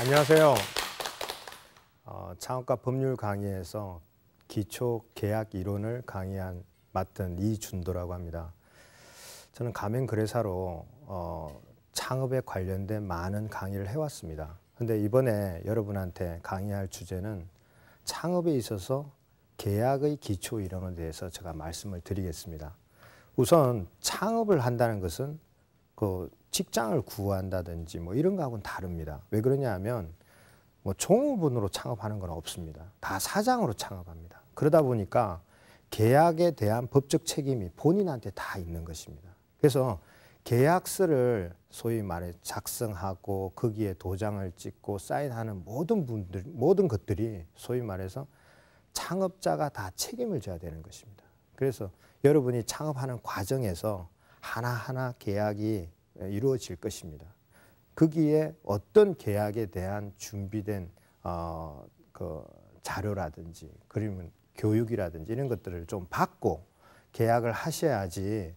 안녕하세요. 창업가 법률 강의에서 기초 계약 이론을 맡은 이준도라고 합니다. 저는 가맹 거래사로 창업에 관련된 많은 강의를 해왔습니다. 근데 이번에 여러분한테 강의할 주제는 창업에 있어서 계약의 기초 이론에 대해서 제가 말씀을 드리겠습니다. 우선 창업을 한다는 것은 그 직장을 구한다든지 뭐 이런 거하고는 다릅니다. 왜 그러냐 하면 뭐 종업원으로 창업하는 건 없습니다. 다 사장으로 창업합니다. 그러다 보니까 계약에 대한 법적 책임이 본인한테 다 있는 것입니다. 그래서 계약서를 소위 말해 작성하고 거기에 도장을 찍고 사인하는 모든 것들이 소위 말해서 창업자가 다 책임을 져야 되는 것입니다. 그래서 여러분이 창업하는 과정에서 하나하나 계약이 이루어질 것입니다. 거기에 어떤 계약에 대한 준비된 그 자료라든지 그러면 교육이라든지 이런 것들을 좀 받고 계약을 하셔야지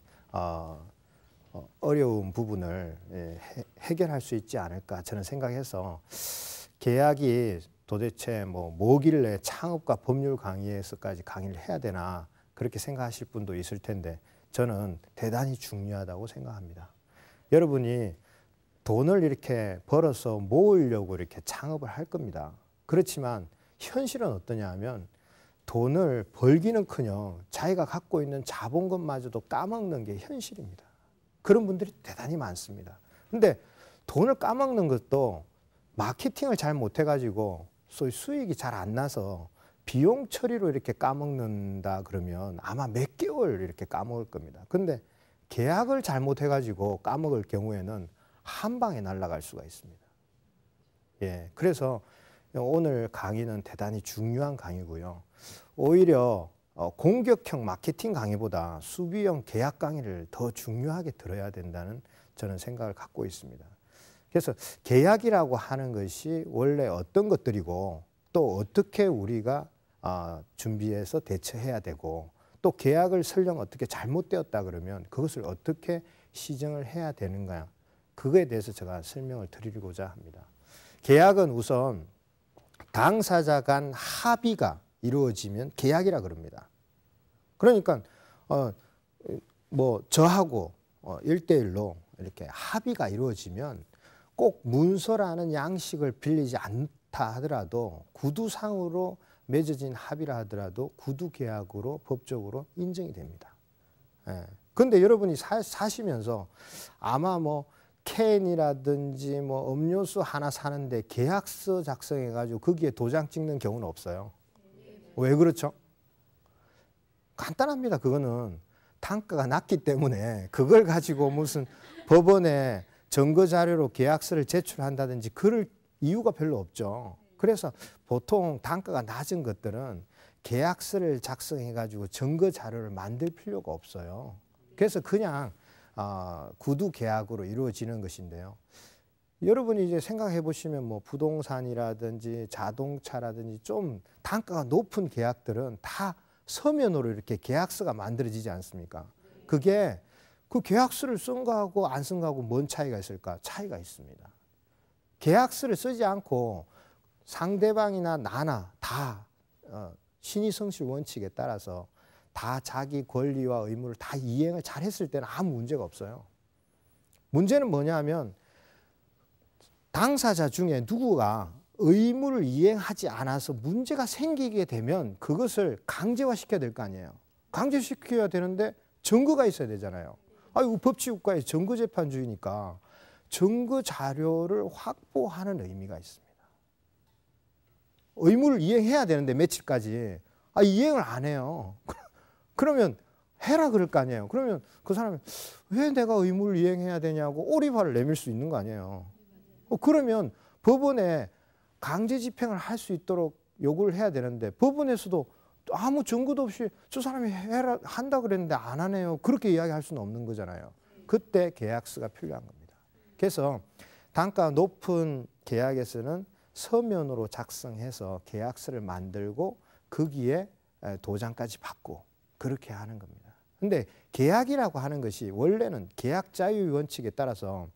어려운 부분을 해결할 수 있지 않을까 저는 생각해서 계약이 도대체 뭐길래 창업과 법률 강의에서까지 강의를 해야 되나 그렇게 생각하실 분도 있을 텐데 저는 대단히 중요하다고 생각합니다. 여러분이 돈을 이렇게 벌어서 모으려고 이렇게 창업을 할 겁니다. 그렇지만 현실은 어떠냐 하면 돈을 벌기는커녕 자기가 갖고 있는 자본금마저도 까먹는 게 현실입니다. 그런 분들이 대단히 많습니다. 근데 돈을 까먹는 것도 마케팅을 잘 못해가지고 소위 수익이 잘 안 나서 비용 처리로 이렇게 까먹는다 그러면 아마 몇 개월 이렇게 까먹을 겁니다. 근데 계약을 잘못해가지고 까먹을 경우에는 한 방에 날아갈 수가 있습니다. 예, 그래서 오늘 강의는 대단히 중요한 강의고요. 오히려 공격형 마케팅 강의보다 수비형 계약 강의를 더 중요하게 들어야 된다는 저는 생각을 갖고 있습니다. 그래서 계약이라고 하는 것이 원래 어떤 것들이고 또 어떻게 우리가 준비해서 대처해야 되고 또 계약을 설령 어떻게 잘못되었다 그러면 그것을 어떻게 시정을 해야 되는가 그거에 대해서 제가 설명을 드리고자 합니다. 계약은 우선 당사자 간 합의가 이루어지면 계약이라 그럽니다. 그러니까 저하고 1대1로 이렇게 합의가 이루어지면 꼭 문서라는 양식을 빌리지 않다 하더라도 구두상으로 맺어진 합의라 하더라도 구두 계약으로 법적으로 인정이 됩니다. 그런데 여러분이 사시면서 아마 캔이라든지 음료수 하나 사는데 계약서 작성해 가지고 거기에 도장 찍는 경우는 없어요. 왜 그렇죠? 간단합니다. 그거는 단가가 낮기 때문에 그걸 가지고 무슨 법원에 증거 자료로 계약서를 제출한다든지 그럴 이유가 별로 없죠. 그래서 보통 단가가 낮은 것들은 계약서를 작성해 가지고 증거 자료를 만들 필요가 없어요. 그래서 그냥 구두 계약으로 이루어지는 것인데요. 여러분이 이제 생각해 보시면 부동산이라든지 자동차라든지 좀 단가가 높은 계약들은 다 서면으로 이렇게 계약서가 만들어지지 않습니까? 그게 그 계약서를 쓴 거하고 안 쓴 거하고 뭔 차이가 있을까? 차이가 있습니다. 계약서를 쓰지 않고 상대방이나 나나 다 신의성실 원칙에 따라서 다 자기 권리와 의무를 다 이행을 잘 했을 때는 아무 문제가 없어요. 문제는 뭐냐 하면 당사자 중에 누구가 의무를 이행하지 않아서 문제가 생기게 되면 그것을 강제화시켜야 될 거 아니에요. 강제시켜야 되는데 증거가 있어야 되잖아요. 이거 법치국가의 증거재판주의니까 증거 자료를 확보하는 의미가 있습니다. 의무를 이행해야 되는데 며칠까지 이행을 안 해요. 그러면 해라 그럴 거 아니에요. 그러면 그 사람이 왜 내가 의무를 이행해야 되냐고 오리발을 내밀 수 있는 거 아니에요. 그러면 법원에 강제 집행을 할 수 있도록 요구를 해야 되는데 법원에서도 아무 증거도 없이 저 사람이 해라 한다 그랬는데 안 하네요. 그렇게 이야기할 수는 없는 거잖아요. 그때 계약서가 필요한 겁니다. 그래서 단가 높은 계약에서는 서면으로 작성해서 계약서를 만들고 거기에 도장까지 받고 그렇게 하는 겁니다. 근데 계약이라고 하는 것이 원래는 계약 자유 원칙에 따라서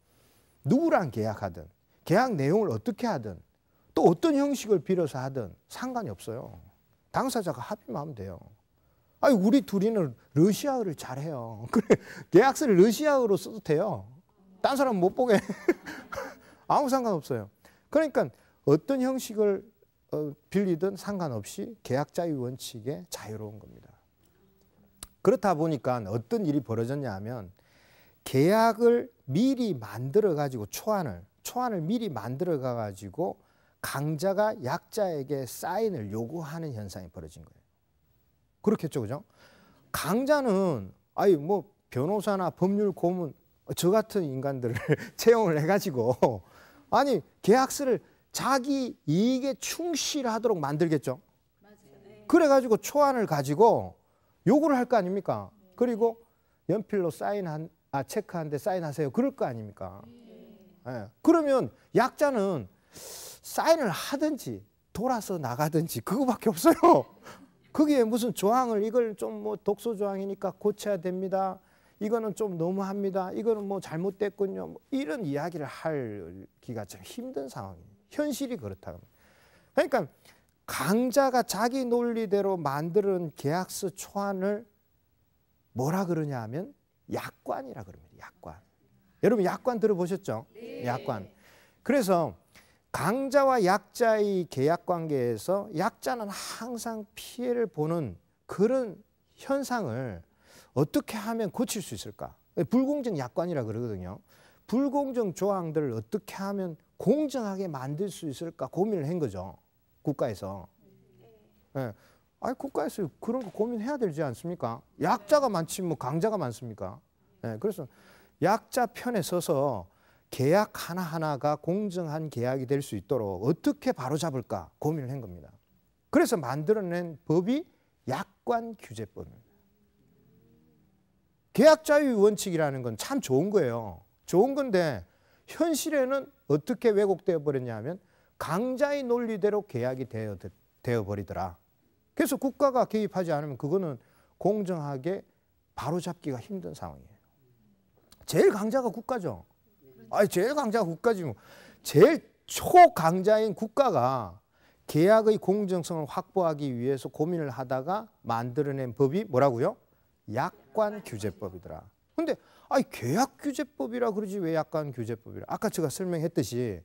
누구랑 계약하든 계약 내용을 어떻게 하든 또 어떤 형식을 빌어서 하든 상관이 없어요. 당사자가 합의만 하면 돼요. 아니, 우리 둘이는 러시아어를 잘해요. 그래, 계약서를 러시아어로 써도 돼요. 딴 사람 못 보게. 아무 상관없어요. 그러니까 어떤 형식을 빌리든 상관없이 계약 자유 원칙에 자유로운 겁니다. 그렇다 보니까 어떤 일이 벌어졌냐 하면 계약을 미리 만들어 가지고 초안을 미리 만들어 가지고 강자가 약자에게 사인을 요구하는 현상이 벌어진 거예요. 그렇겠죠, 그죠? 강자는 아니 뭐 변호사나 법률 고문 저 같은 인간들을 채용을 해가지고 아니 계약서를 자기 이익에 충실하도록 만들겠죠. 맞아요. 그래가지고 초안을 가지고 요구를 할 거 아닙니까? 그리고 연필로 체크하는데 사인하세요. 그럴 거 아닙니까? 네. 그러면 약자는 사인을 하든지 돌아서 나가든지 그거밖에 없어요. 거기에 무슨 조항을 이걸 좀 뭐 독소 조항이니까 고쳐야 됩니다. 이거는 좀 너무합니다. 이거는 뭐 잘못됐군요. 뭐 이런 이야기를 하기가 참 힘든 상황이에요. 현실이 그렇다. 그러니까 강자가 자기 논리대로 만드는 계약서 초안을 뭐라 그러냐 하면 약관이라 그럽니다. 약관. 여러분 약관 들어보셨죠? 네. 약관. 그래서 강자와 약자의 계약 관계에서 약자는 항상 피해를 보는 그런 현상을 어떻게 하면 고칠 수 있을까? 불공정 약관이라 그러거든요. 불공정 조항들을 어떻게 하면 공정하게 만들 수 있을까 고민을 한 거죠. 국가에서. 네. 아니, 국가에서 그런 거 고민해야 되지 않습니까? 약자가 많지 뭐 강자가 많습니까? 네. 그래서 약자 편에 서서 계약 하나하나가 공정한 계약이 될 수 있도록 어떻게 바로잡을까 고민을 한 겁니다. 그래서 만들어낸 법이 약관규제법입니다. 계약 자유 원칙이라는 건 참 좋은 거예요. 좋은 건데 현실에는 어떻게 왜곡되어 버렸냐 하면 강자의 논리대로 계약이 되어 버리더라. 그래서 국가가 개입하지 않으면 그거는 공정하게 바로잡기가 힘든 상황이에요. 제일 강자가 국가죠. 아니, 제일 강자가 국가지 뭐. 제일 초강자인 국가가 계약의 공정성을 확보하기 위해서 고민을 하다가 만들어낸 법이 뭐라고요? 약관규제법이더라. 근데 아니 계약규제법이라 그러지 왜 약관규제법이라? 아까 제가 설명했듯이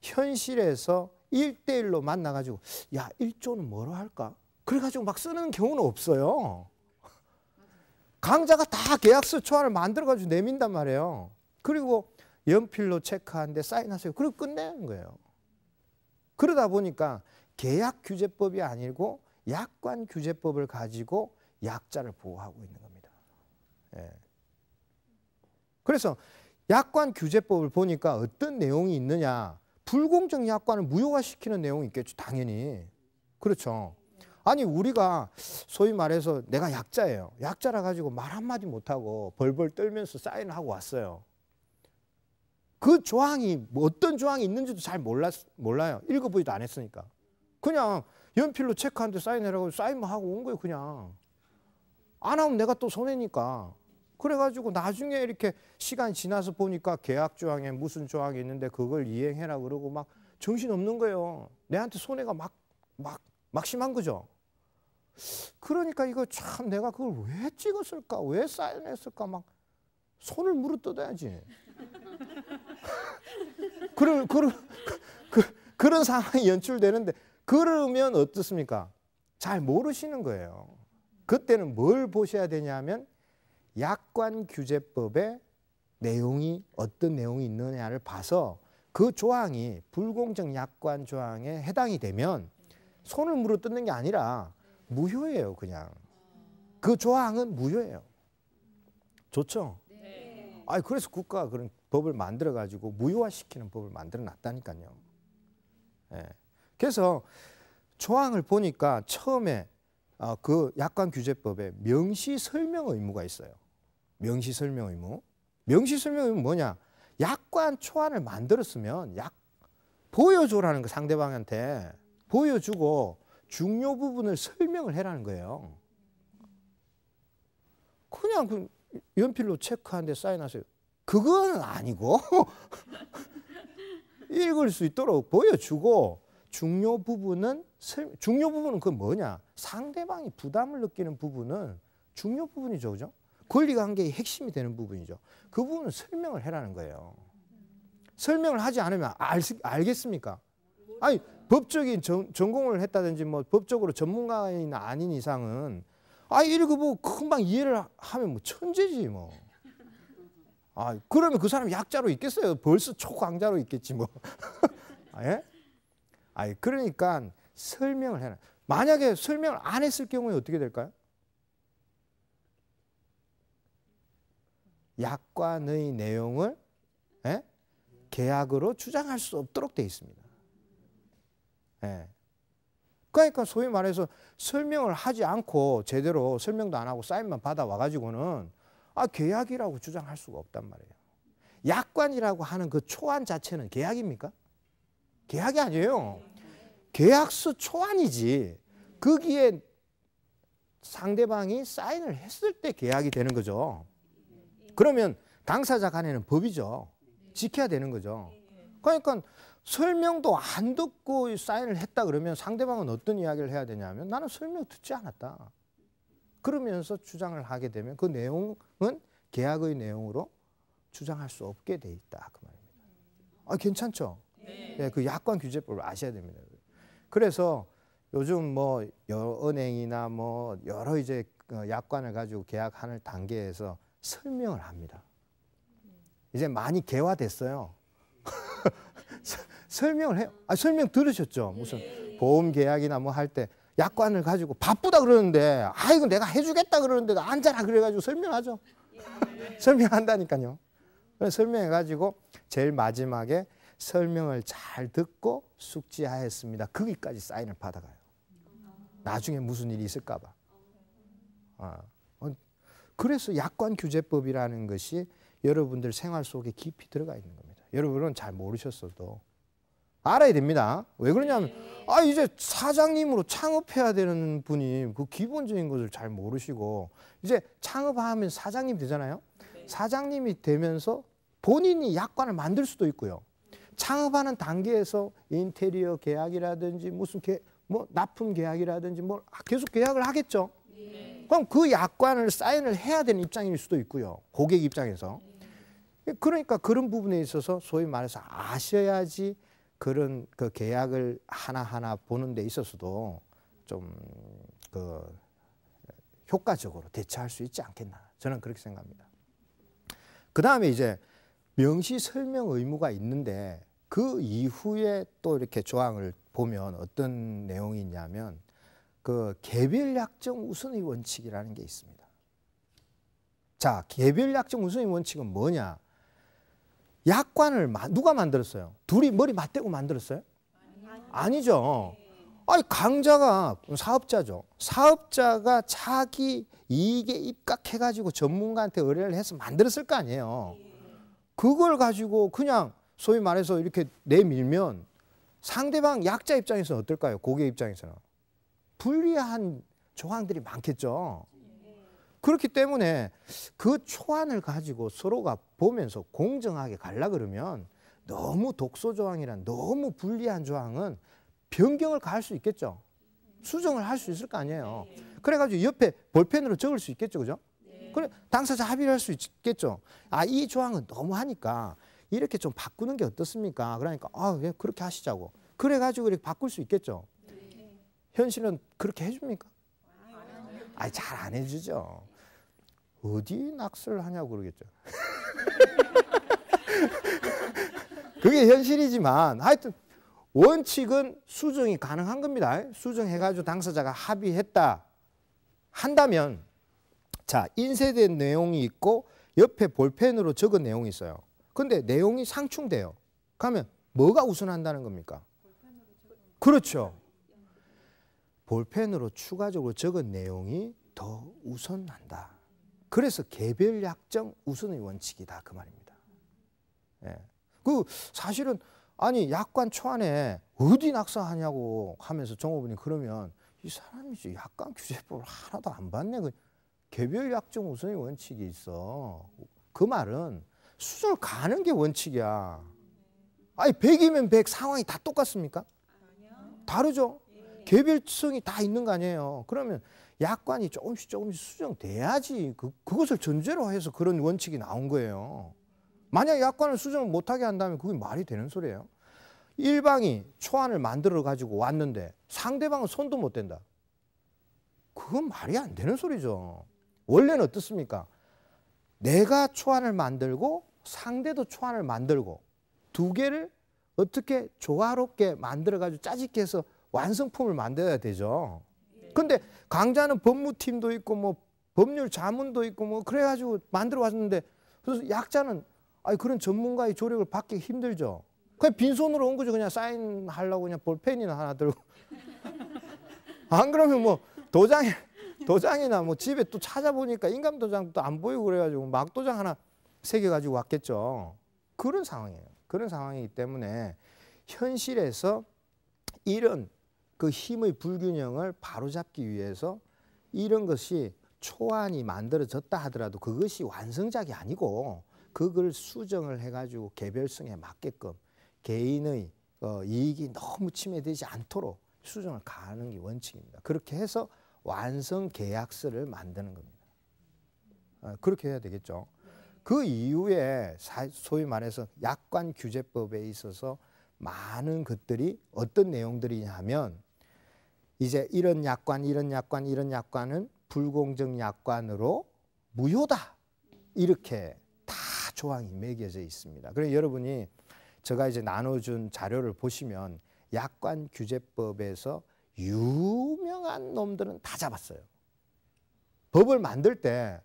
현실에서 1대1로 만나가지고 야 1조는 뭐로 할까? 그래가지고 막 쓰는 경우는 없어요. 강자가 다 계약서 초안을 만들어가지고 내민단 말이에요. 그리고 연필로 체크하는데 사인하세요. 그리고 끝내는 거예요. 그러다 보니까 계약규제법이 아니고 약관규제법을 가지고 약자를 보호하고 있는 겁니다. 예. 그래서 약관규제법을 보니까 어떤 내용이 있느냐. 불공정 약관을 무효화시키는 내용이 있겠죠. 당연히. 그렇죠. 아니 우리가 소위 말해서 내가 약자예요. 약자라 가지고 말 한마디 못하고 벌벌 떨면서 사인을 하고 왔어요. 그 조항이 뭐 어떤 조항이 있는지도 잘 몰라요. 읽어보지도 안 했으니까. 그냥 연필로 체크하는데 사인해라고 사인만 하고 온 거예요. 그냥. 안 하면 내가 또 손해니까. 그래가지고 나중에 이렇게 시간이 지나서 보니까 계약 조항에 무슨 조항이 있는데 그걸 이행해라 그러고 막 정신없는 거예요. 내한테 손해가 막 심한 거죠. 그러니까 이거 참 내가 그걸 왜 찍었을까? 왜 사인했을까? 막 손을 물어뜯어야지. 그런 상황이 연출되는데 그러면 어떻습니까? 잘 모르시는 거예요. 그때는 뭘 보셔야 되냐면 약관규제법의 내용이 어떤 내용이 있느냐를 봐서 그 조항이 불공정 약관 조항에 해당이 되면 손을 물어뜯는 게 아니라 무효예요. 그냥. 그 조항은 무효예요. 좋죠? 네. 아니, 그래서 국가가 그런 법을 만들어가지고 무효화시키는 법을 만들어 놨다니까요. 예. 그래서 조항을 보니까 처음에 그 약관규제법에 명시설명 의무가 있어요. 명시설명 의무. 명시설명 의무는 뭐냐? 약관 초안을 만들었으면 보여줘라는 거 상대방한테. 보여주고 중요 부분을 설명을 해라는 거예요. 그냥 그 연필로 체크하는데 사인하세요. 그건 아니고 읽을 수 있도록 보여주고 중요 부분은 그 뭐냐? 상대방이 부담을 느끼는 부분은 중요 부분이죠, 그죠? 권리관계의 핵심이 되는 부분이죠. 그 부분은 설명을 해라는 거예요. 설명을 하지 않으면 알겠습니까? 아니 법적인 전공을 했다든지 뭐 법적으로 전문가인 아닌 이상은 이렇게 뭐 금방 이해를 하면 뭐 천재지 뭐. 그러면 그 사람이 약자로 있겠어요? 벌써 초강자로 있겠지 뭐. 예? 그러니까 설명을 해라. 만약에 설명을 안 했을 경우에 어떻게 될까요? 약관의 내용을 계약으로 주장할 수 없도록 되어 있습니다. 그러니까 소위 말해서 설명을 하지 않고 제대로 설명도 안 하고 사인만 받아와 가지고는 계약이라고 주장할 수가 없단 말이에요. 약관이라고 하는 그 초안 자체는 계약입니까? 계약이 아니에요. 계약서 초안이지. 거기에 상대방이 사인을 했을 때 계약이 되는 거죠. 그러면 당사자 간에는 법이죠. 지켜야 되는 거죠. 그러니까 설명도 안 듣고 사인을 했다 그러면 상대방은 어떤 이야기를 해야 되냐면 나는 설명 듣지 않았다. 그러면서 주장을 하게 되면 그 내용은 계약의 내용으로 주장할 수 없게 돼 있다. 그 말입니다. 괜찮죠? 네, 그 약관 규제법을 아셔야 됩니다. 그래서 요즘 뭐 은행이나 뭐 여러 이제 약관을 가지고 계약하는 단계에서 설명을 합니다. 이제 많이 개화됐어요. 설명을 해요. 설명 들으셨죠? 무슨 보험 계약이나 뭐 할 때 약관을 가지고 바쁘다 그러는데 이거 내가 해주겠다 그러는데 앉아라 그래가지고 설명하죠. 설명한다니까요. 그래서 설명해가지고 제일 마지막에 설명을 잘 듣고 숙지하였습니다. 거기까지 사인을 받아가요. 나중에 무슨 일이 있을까 봐. 그래서 약관 규제법이라는 것이 여러분들 생활 속에 깊이 들어가 있는 겁니다. 여러분은 잘 모르셨어도 알아야 됩니다. 왜 그러냐면 이제 사장님으로 창업해야 되는 분이 그 기본적인 것을 잘 모르시고 이제 창업하면 사장님 되잖아요. 사장님이 되면서 본인이 약관을 만들 수도 있고요. 창업하는 단계에서 인테리어 계약이라든지 무슨 뭐 납품 계약이라든지 뭐 계속 계약을 하겠죠. 그럼 그 약관을 사인을 해야 되는 입장일 수도 있고요. 고객 입장에서. 그러니까 그런 부분에 있어서 소위 말해서 아셔야지 그런 그 계약을 하나하나 보는 데 있어서도 좀 그 효과적으로 대처할 수 있지 않겠나. 저는 그렇게 생각합니다. 그 다음에 이제 명시 설명 의무가 있는데 그 이후에 또 이렇게 조항을 보면 어떤 내용이 있냐면 그 개별 약정 우선의 원칙이라는 게 있습니다. 자, 개별 약정 우선의 원칙은 뭐냐? 약관을 누가 만들었어요? 둘이 머리 맞대고 만들었어요? 아니죠. 강자가 사업자죠. 사업자가 자기 이익에 입각해가지고 전문가한테 의뢰를 해서 만들었을 거 아니에요. 그걸 가지고 그냥 소위 말해서 이렇게 내밀면 상대방 약자 입장에서는 어떨까요? 고객 입장에서는. 불리한 조항들이 많겠죠. 그렇기 때문에 그 초안을 가지고 서로가 보면서 공정하게 가려 그러면 너무 독소 조항이란 너무 불리한 조항은 변경을 가할 수 있겠죠. 수정을 할 수 있을 거 아니에요. 그래가지고 옆에 볼펜으로 적을 수 있겠죠. 그죠? 그래, 당사자 합의를 할 수 있겠죠. 이 조항은 너무 하니까 이렇게 좀 바꾸는 게 어떻습니까? 그러니까 예, 그렇게 하시자고. 그래가지고 이렇게 바꿀 수 있겠죠. 현실은 그렇게 해줍니까? 잘 안 해주죠. 어디 낙서를 하냐고 그러겠죠. 그게 현실이지만 하여튼 원칙은 수정이 가능한 겁니다. 수정해가지고 당사자가 합의했다 한다면 자, 인쇄된 내용이 있고 옆에 볼펜으로 적은 내용이 있어요. 근데 내용이 상충돼요. 그러면 뭐가 우선한다는 겁니까? 그렇죠. 볼펜으로 추가적으로 적은 내용이 더 우선한다. 그래서 개별 약정 우선의 원칙이다. 그 말입니다. 그 사실은 약관 초안에 어디 낙서하냐고 하면서 종업원이 그러면 이 사람이 약관 규제법을 하나도 안 봤네. 그 개별 약정 우선의 원칙이 있어. 그 말은 수정을 가는 게 원칙이야. 100이면 100 상황이 다 똑같습니까? 다르죠? 개별성이 다 있는 거 아니에요. 그러면 약관이 조금씩 수정돼야지 그것을 전제로 해서 그런 원칙이 나온 거예요. 만약 약관을 수정을 못하게 한다면 그게 말이 되는 소리예요. 일방이 초안을 만들어 가지고 왔는데 상대방은 손도 못 댄다. 그건 말이 안 되는 소리죠. 원래는 어떻습니까? 내가 초안을 만들고 상대도 초안을 만들고 두 개를 어떻게 조화롭게 만들어 가지고 짜집게 해서 완성품을 만들어야 되죠. 근데 강자는 법무팀도 있고 뭐 법률 자문도 있고 뭐 그래 가지고 만들어 왔는데 그래서 약자는 그런 전문가의 조력을 받기 힘들죠. 그냥 빈손으로 온 거죠. 그냥 사인하려고 그냥 볼펜이나 하나 들고. 안 그러면 뭐 도장이나 뭐 집에 또 찾아보니까 인감도장도 안 보이고 그래가지고 막도장 하나 새겨가지고 왔겠죠. 그런 상황이에요. 그런 상황이기 때문에 현실에서 이런 그 힘의 불균형을 바로잡기 위해서 이런 것이 초안이 만들어졌다 하더라도 그것이 완성작이 아니고 그걸 수정을 해가지고 개별성에 맞게끔 개인의 이익이 너무 침해되지 않도록 수정을 가하는 게 원칙입니다. 그렇게 해서 완성 계약서를 만드는 겁니다. 그렇게 해야 되겠죠. 그 이후에 소위 말해서 약관규제법에 있어서 많은 것들이 어떤 내용들이냐 하면 이제 이런 약관은 불공정 약관으로 무효다. 이렇게 다 조항이 매겨져 있습니다. 그래서 여러분이 제가 이제 나눠준 자료를 보시면 약관규제법에서 유명한 놈들은 다 잡았어요. 법을 만들 때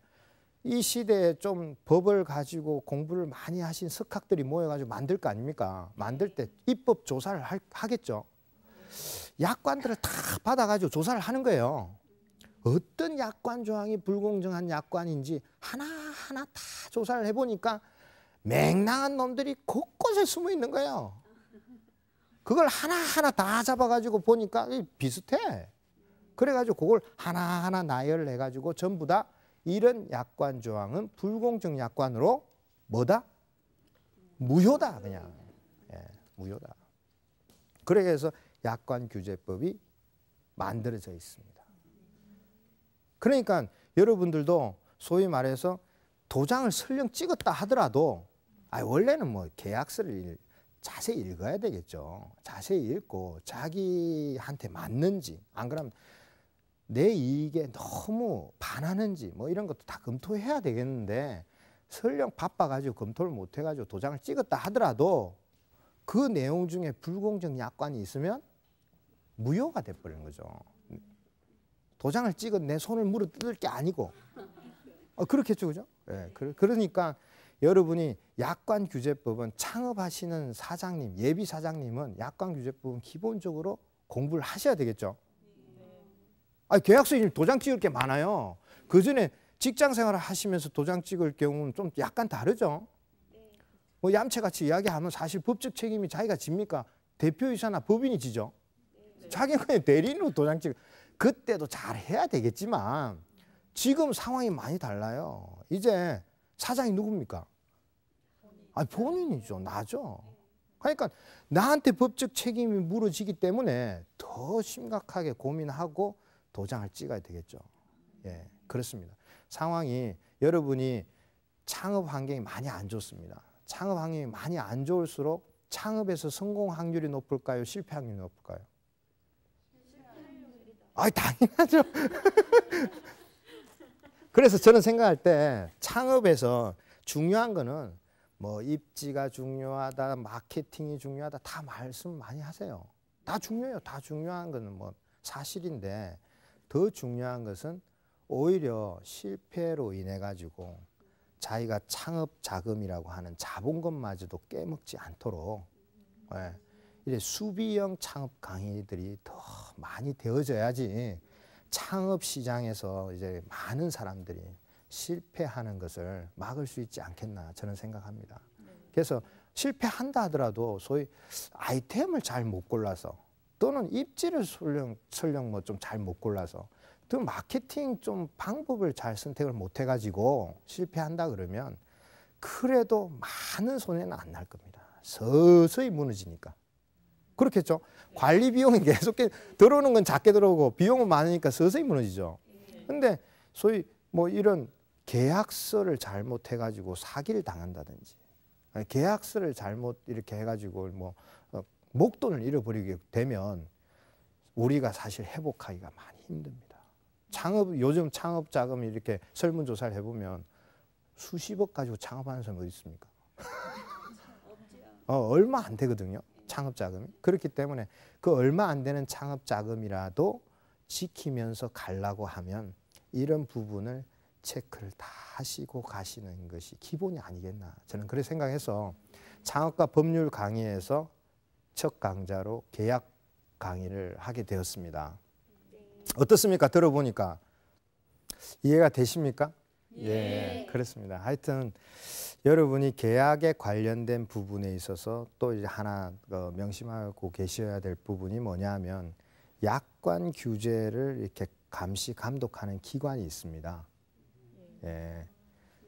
이 시대에 좀 법을 가지고 공부를 많이 하신 석학들이 모여가지고 만들 거 아닙니까? 만들 때 입법 조사를 하겠죠. 약관들을 다 받아가지고 조사를 하는 거예요. 어떤 약관 조항이 불공정한 약관인지 하나하나 다 조사를 해보니까 맹랑한 놈들이 곳곳에 숨어 있는 거예요. 그걸 하나하나 다 잡아가지고 보니까 비슷해. 그래가지고 그걸 하나하나 나열해가지고 전부 다 이런 약관 조항은 불공정 약관으로 뭐다? 무효다. 그냥. 무효다. 그래서 약관규제법이 만들어져 있습니다. 그러니까 여러분들도 소위 말해서 도장을 설령 찍었다 하더라도 원래는 뭐 계약서를 자세히 읽어야 되겠죠. 자세히 읽고 자기한테 맞는지 안 그러면 내 이익에 너무 반하는지 뭐 이런 것도 다 검토해야 되겠는데 설령 바빠가지고 검토를 못해가지고 도장을 찍었다 하더라도 그 내용 중에 불공정 약관이 있으면 무효가 돼버리는 거죠. 도장을 찍은 내 손을 물어 뜯을 게 아니고 그렇겠죠, 그죠? 그러니까 여러분이 약관규제법은 창업하시는 사장님, 예비 사장님은 약관규제법은 기본적으로 공부를 하셔야 되겠죠. 계약서에 도장 찍을 게 많아요. 그 전에 직장 생활을 하시면서 도장 찍을 경우는 좀 약간 다르죠. 뭐 얌체같이 이야기하면 사실 법적 책임이 자기가 집니까? 대표이사나 법인이 지죠. 자기는 그냥 대리인으로 도장 찍. 그때도 잘 해야 되겠지만 지금 상황이 많이 달라요. 이제 사장이 누굽니까? 본인이죠. 나죠. 그러니까 나한테 법적 책임이 물어지기 때문에 더 심각하게 고민하고 도장을 찍어야 되겠죠. 그렇습니다. 상황이 여러분이 창업 환경이 많이 안 좋습니다. 창업 환경이 많이 안 좋을수록 창업에서 성공 확률이 높을까요? 실패 확률이 높을까요? 당연하죠. 그래서 저는 생각할 때 창업에서 중요한 거는 뭐 입지가 중요하다, 마케팅이 중요하다 다 말씀 많이 하세요. 다 중요해요. 다 중요한 거는 뭐 사실인데 더 중요한 것은 오히려 실패로 인해 가지고 자기가 창업 자금이라고 하는 자본금마저도 깨먹지 않도록 이제 수비형 창업 강의들이 더 많이 되어져야지 창업 시장에서 이제 많은 사람들이 실패하는 것을 막을 수 있지 않겠나 저는 생각합니다. 그래서 실패한다 하더라도 소위 아이템을 잘 못 골라서 또는 입지를 설령 뭐 좀 잘 못 골라서 또 마케팅 좀 방법을 잘 선택을 못 해가지고 실패한다 그러면 그래도 많은 손해는 안 날 겁니다. 서서히 무너지니까. 그렇겠죠. 관리 비용이 계속 들어오는 건 작게 들어오고 비용은 많으니까 서서히 무너지죠. 근데 소위 뭐 이런 계약서를 잘못해가지고 사기를 당한다든지 계약서를 잘못 이렇게 해가지고 뭐 목돈을 잃어버리게 되면 우리가 사실 회복하기가 많이 힘듭니다. 요즘 창업 자금이 이렇게 설문조사를 해보면 수십억 가지고 창업하는 사람이 어디 있습니까? 얼마 안 되거든요. 창업 자금이. 그렇기 때문에 그 얼마 안 되는 창업 자금이라도 지키면서 가려고 하면 이런 부분을 체크를 다 하시고 가시는 것이 기본이 아니겠나. 저는 그렇게 생각해서 창업과 법률 강의에서 첫 강좌로 계약 강의를 하게 되었습니다. 어떻습니까? 들어보니까 이해가 되십니까? 예, 그렇습니다. 하여튼 여러분이 계약에 관련된 부분에 있어서 또 이제 하나 명심하고 계셔야 될 부분이 뭐냐면 약관 규제를 이렇게 감시 감독하는 기관이 있습니다. 예,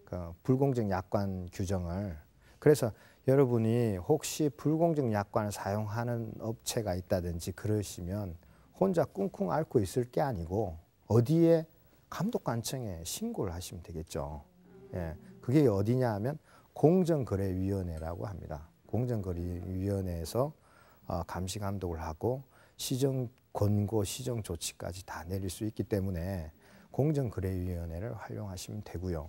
그 불공정 약관 규정을. 그래서 여러분이 혹시 불공정 약관을 사용하는 업체가 있다든지 그러시면 혼자 꿍꿍 앓고 있을 게 아니고 어디에 감독관청에 신고를 하시면 되겠죠. 예, 그게 어디냐 하면 공정거래위원회라고 합니다. 공정거래위원회에서 감시 감독을 하고 시정 권고 시정 조치까지 다 내릴 수 있기 때문에 공정거래위원회를 활용하시면 되고요.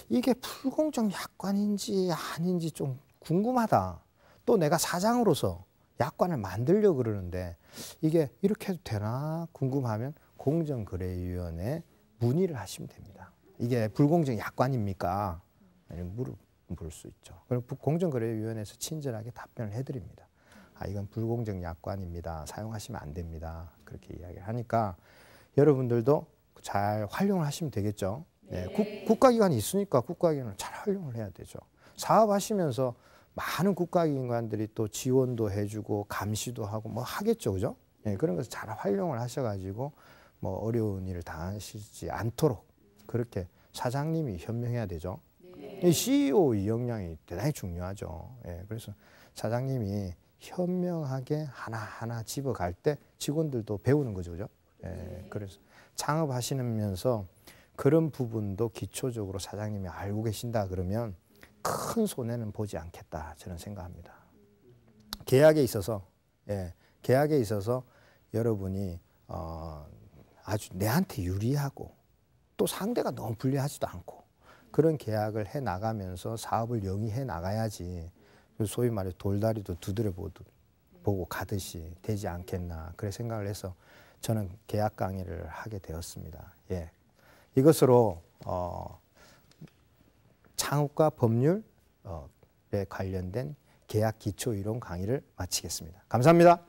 이게 불공정 약관인지 아닌지 좀 궁금하다. 또 내가 사장으로서 약관을 만들려고 그러는데 이게 이렇게 해도 되나 궁금하면 공정거래위원회에 문의를 하시면 됩니다. 이게 불공정 약관입니까? 물을 수 있죠. 그럼 공정거래위원회에서 친절하게 답변을 해드립니다. 이건 불공정 약관입니다. 사용하시면 안 됩니다. 그렇게 이야기를 하니까 여러분들도 잘 활용을 하시면 되겠죠. 네. 국가기관이 있으니까 국가기관을 잘 활용을 해야 되죠. 사업하시면서 많은 국가기관들이 또 지원도 해주고 감시도 하고 뭐 하겠죠, 그죠? 네, 그런 것을 잘 활용을 하셔가지고 뭐 어려운 일을 당하시지 않도록 그렇게 사장님이 현명해야 되죠. 네. CEO 이 역량이 대단히 중요하죠. 예, 그래서 사장님이 현명하게 하나하나 집어갈 때 직원들도 배우는 거죠, 그죠? 예, 그래서 창업하시면서 그런 부분도 기초적으로 사장님이 알고 계신다 그러면 큰 손해는 보지 않겠다 저는 생각합니다. 계약에 있어서 계약에 있어서 여러분이 아주 내한테 유리하고 또 상대가 너무 불리하지도 않고 그런 계약을 해 나가면서 사업을 영위해 나가야지 소위 말해 돌다리도 두드려 보고 가듯이 되지 않겠나 그래 생각을 해서 저는 계약 강의를 하게 되었습니다. 예. 이것으로 창업과 법률에 관련된 계약 기초 이론 강의를 마치겠습니다. 감사합니다.